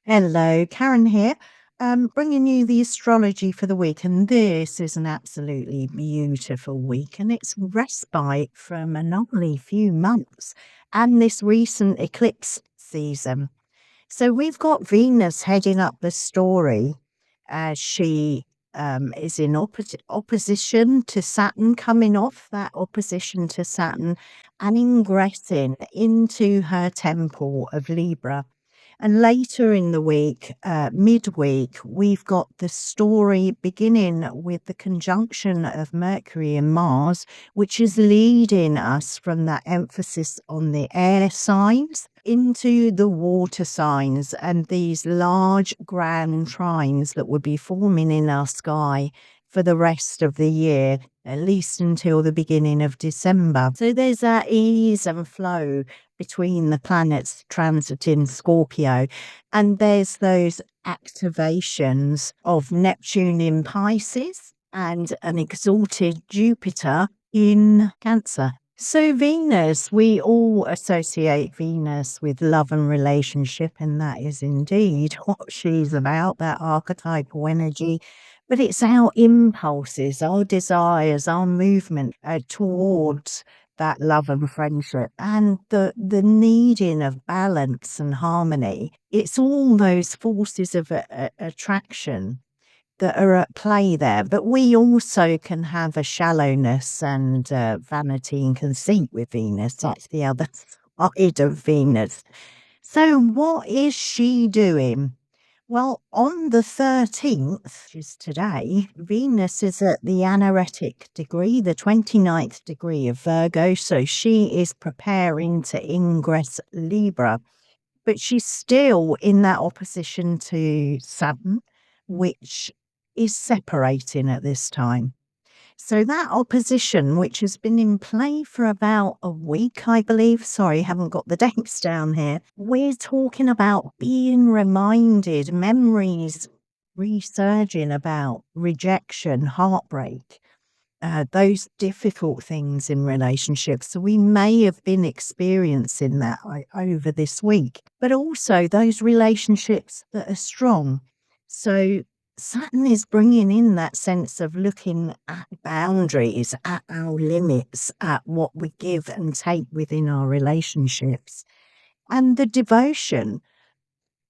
Hello, Karen here, bringing you the astrology for the week. And this is an absolutely beautiful week, and it's respite from a lovely few months and this recent eclipse season. So we've got Venus heading up the story as she is in opposition to Saturn, coming off that opposition to Saturn and ingressing into her temple of Libra. And later in the week, midweek, we've got the story beginning with the conjunction of Mercury and Mars, which is leading us from that emphasis on the air signs into the water signs and these large grand trines that would be forming in our sky for the rest of the year, at least until the beginning of December. So there's that ease and flow between the planets transiting Scorpio, and there's those activations of Neptune in Pisces and an exalted Jupiter in Cancer. So Venus, we all associate Venus with love and relationship, and that is indeed what she's about, that archetypal energy. But it's our impulses, our desires, our movement towards that love and friendship, and the needing of balance and harmony. It's all those forces of attraction that are at play there. But we also can have a shallowness and vanity and conceit with Venus. That's the other side of Venus. So what is she doing? Well, on the 13th, which is today, Venus is at the anaretic degree, the 29th degree of Virgo. So she is preparing to ingress Libra, but she's still in that opposition to Saturn, which is separating at this time. So that opposition, which has been in play for about a week, I believe. Sorry, haven't got the dates down here. We're talking about being reminded, memories resurging about rejection, heartbreak, those difficult things in relationships. So we may have been experiencing that over this week, but also those relationships that are strong. So Saturn is bringing in that sense of looking at boundaries, at our limits, at what we give and take within our relationships, and the devotion.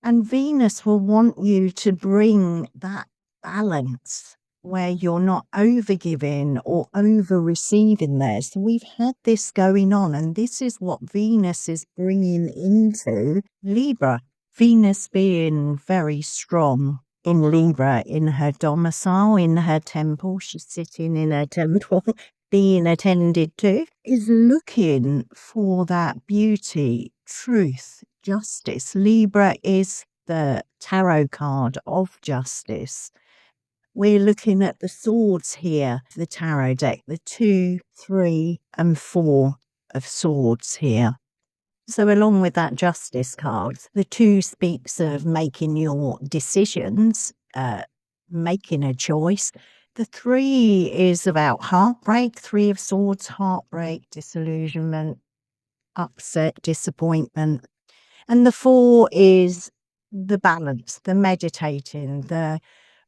And Venus will want you to bring that balance where you're not over-giving or over-receiving there. So we've had this going on, and this is what Venus is bringing into Libra. Venus being very strong in Libra, in her domicile, in her temple. She's sitting in her temple, being attended to, is looking for that beauty, truth, justice. Libra is the tarot card of justice. We're looking at the swords here, the tarot deck, the 2, 3, and 4 of swords here. So along with that justice card, the 2 speaks of making your decisions, making a choice. The 3 is about heartbreak, 3 of swords, heartbreak, disillusionment, upset, disappointment. And the 4 is the balance, the meditating, the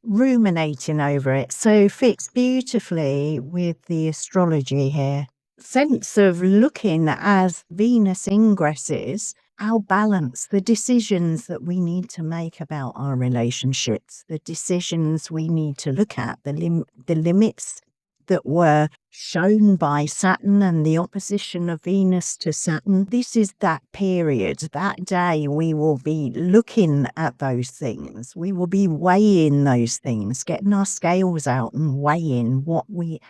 ruminating over it. So fits beautifully with the astrology here. Sense of looking as Venus ingresses, our balance, the decisions that we need to make about our relationships, the decisions we need to look at, the limits that were shown by Saturn and the opposition of Venus to Saturn. This is that period, that day we will be looking at those things. We will be weighing those things, getting our scales out and weighing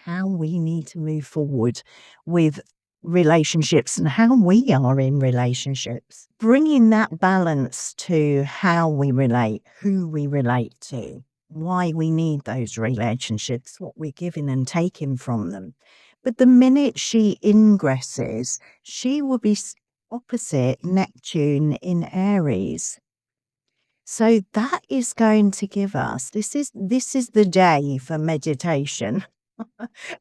how we need to move forward with relationships and how we are in relationships. Bringing that balance to how we relate, who we relate to, why we need those relationships, what we're giving and taking from them. But the minute she ingresses, she will be opposite Neptune in Aries. So that is going to give us, this is the day for meditation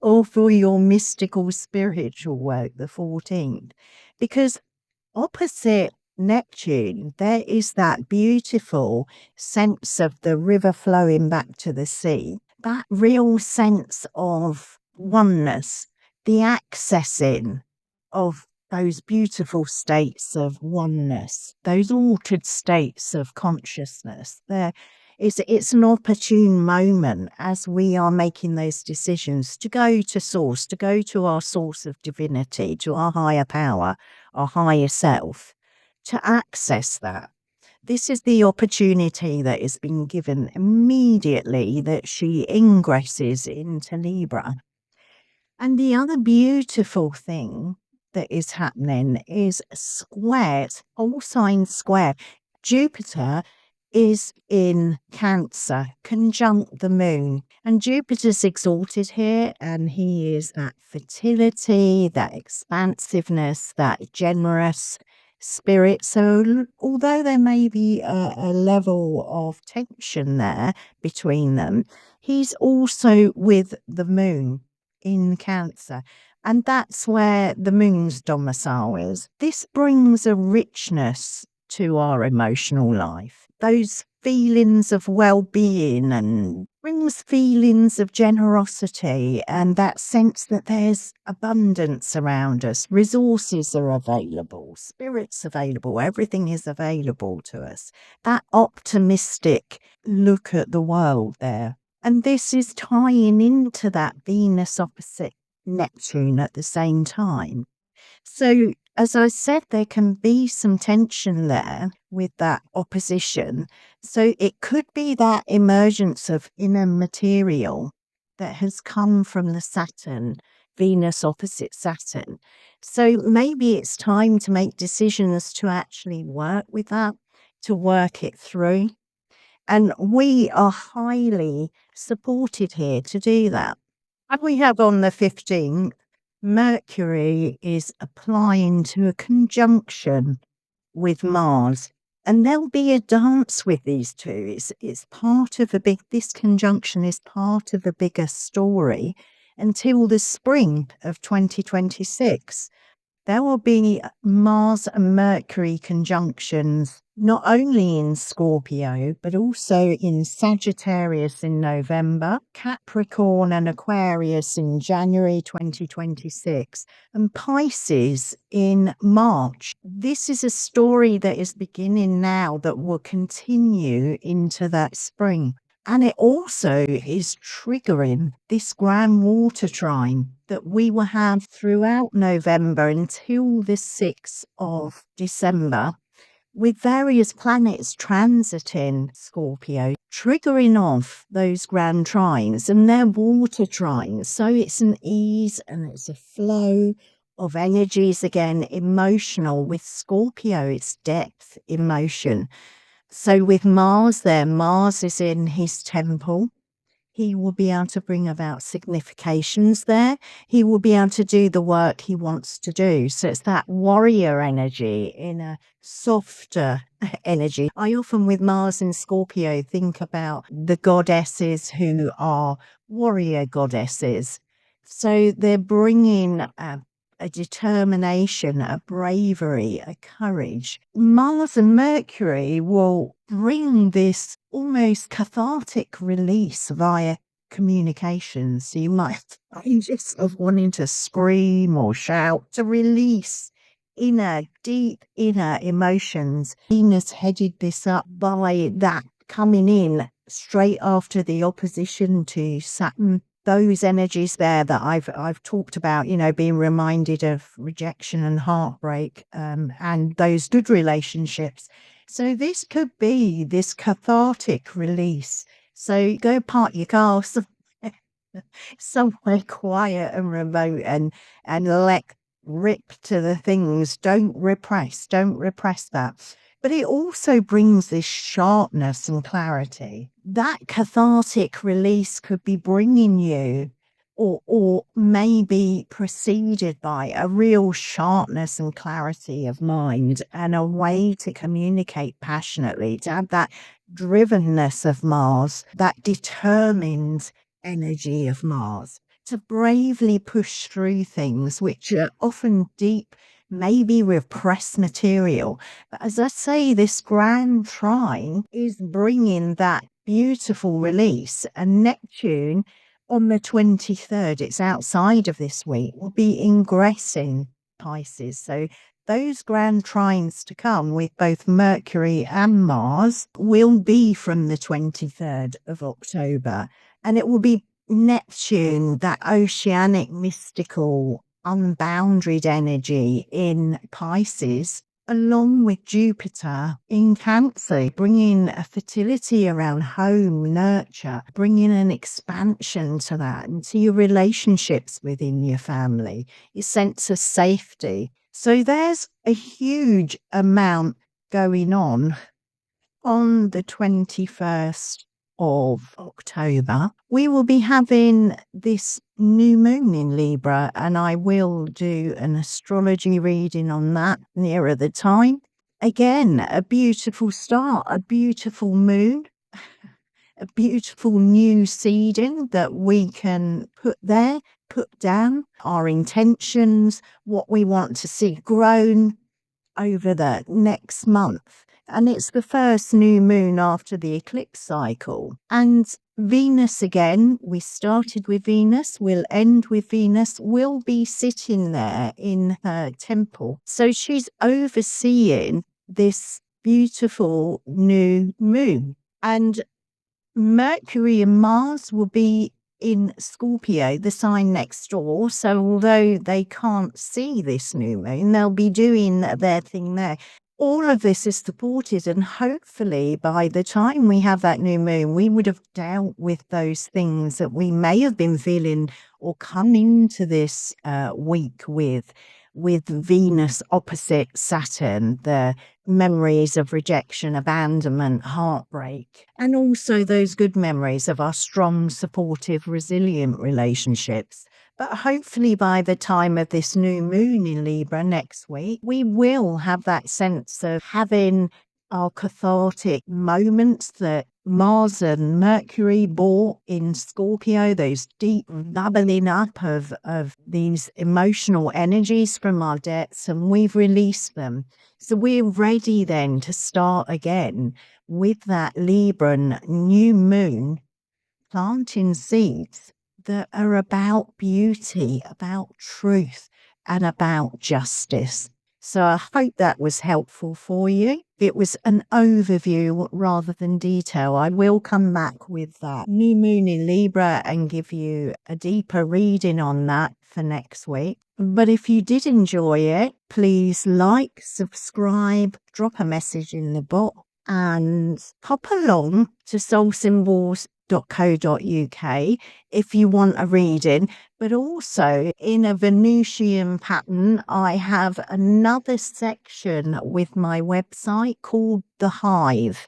or for your mystical spiritual work, the 14th, because opposite Neptune, there is that beautiful sense of the river flowing back to the sea, that real sense of oneness, the accessing of those beautiful states of oneness, those altered states of consciousness. It's an opportune moment as we are making those decisions to go to source, to go to our source of divinity, to our higher power, our higher self, to access that. This is the opportunity that is being given immediately that she ingresses into Libra. And the other beautiful thing that is happening is squares, whole sign square. Jupiter is in Cancer, conjunct the moon. And Jupiter's exalted here, and he is that fertility, that expansiveness, that generous spirit. So although there may be a level of tension there between them, he's also with the moon in Cancer. And that's where the moon's domicile is. This brings a richness to our emotional life. Those feelings of well-being, and brings feelings of generosity and that sense that there's abundance around us. Resources are available, spirits available, everything is available to us. That optimistic look at the world there. And this is tying into that Venus opposite Neptune at the same time. So, as I said, there can be some tension there with that opposition. So, it could be that emergence of inner material that has come from the Saturn, Venus opposite Saturn. So, maybe it's time to make decisions to actually work with that, to work it through. And we are highly supported here to do that. And we have on the 15th, Mercury is applying to a conjunction with Mars. And there'll be a dance with these two. It's part of this conjunction is part of a bigger story until the spring of 2026. There will be Mars and Mercury conjunctions, not only in Scorpio, but also in Sagittarius in November, Capricorn and Aquarius in January 2026, and Pisces in March. This is a story that is beginning now that will continue into that spring. And it also is triggering this grand water trine that we will have throughout November until the 6th of December, with various planets transiting Scorpio, triggering off those grand trines, and they're water trines. So it's an ease and it's a flow of energies, again, emotional. With Scorpio, it's depth, emotion. So with Mars there, Mars is in his temple. He will be able to bring about significations there. He will be able to do the work he wants to do. So it's that warrior energy in a softer energy. I often, with Mars in Scorpio, think about the goddesses who are warrior goddesses. So they're bringing a determination, a bravery, a courage. Mars and Mercury will bring this almost cathartic release via communication. So you might find yourself wanting to scream or shout, to release deep inner emotions. Venus headed this up by that coming in straight after the opposition to Saturn. Those energies there that I've talked about, being reminded of rejection and heartbreak, and those good relationships. So this could be this cathartic release. So go park your car somewhere quiet and remote, and let rip to the things. Don't repress that. But it also brings this sharpness and clarity. That cathartic release could be bringing you, or maybe preceded by, a real sharpness and clarity of mind, and a way to communicate passionately, to have that drivenness of Mars, that determined energy of Mars, to bravely push through things which are often deep maybe repressed material. But as I say, this grand trine is bringing that beautiful release, and Neptune on the 23rd, it's outside of this week, will be ingressing Pisces. So those grand trines to come with both Mercury and Mars will be from the 23rd of October. And it will be Neptune, that oceanic, mystical, unboundaried energy in Pisces, along with Jupiter in Cancer, bringing a fertility around home, nurture, bringing an expansion to that, and to your relationships within your family, your sense of safety. So there's a huge amount going on the 21st of October. We will be having this new moon in Libra, and I will do an astrology reading on that nearer the time. Again, a beautiful start, a beautiful moon, a beautiful new seeding that we can put there, put down our intentions, what we want to see grown over the next month. And it's the first new moon after the eclipse cycle. And Venus again, we started with Venus, we'll end with Venus, will be sitting there in her temple. So she's overseeing this beautiful new moon. And Mercury and Mars will be in Scorpio, the sign next door. So although they can't see this new moon, they'll be doing their thing there. All of this is supported, and hopefully by the time we have that new moon, we would have dealt with those things that we may have been feeling or come into this week with Venus opposite Saturn, the memories of rejection, abandonment, heartbreak, and also those good memories of our strong, supportive, resilient relationships. But hopefully by the time of this new moon in Libra next week, we will have that sense of having our cathartic moments that Mars and Mercury brought in Scorpio, those deep bubbling up of these emotional energies from our depths, and we've released them. So we're ready then to start again with that Libran new moon, planting seeds that are about beauty, about truth, and about justice. So I hope that was helpful for you. It was an overview rather than detail. I will come back with that new moon in Libra and give you a deeper reading on that for next week. But if you did enjoy it, please like, subscribe, drop a message in the box, and hop along to soulsymbols.co.uk if you want a reading. But also in a Venusian pattern, I have another section with my website called The Hive.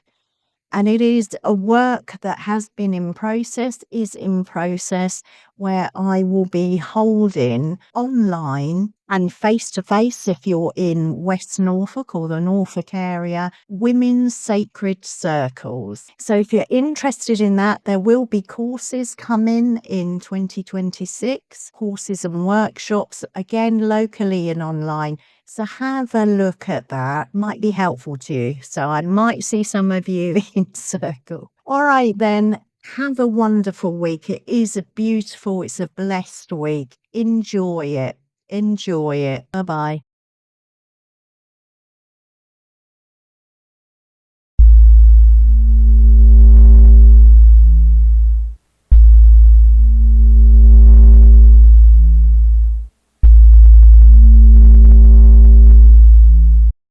And it is a work that has been in process, is in process, where I will be holding online and face-to-face, if you're in West Norfolk or the Norfolk area, women's sacred circles. So if you're interested in that, there will be courses coming in 2026, courses and workshops, again, locally and online. So have a look at that. Might be helpful to you. So I might see some of you in circle. All right, then. Have a wonderful week. It is a beautiful, it's a blessed week. Enjoy it. Enjoy it. Bye-bye.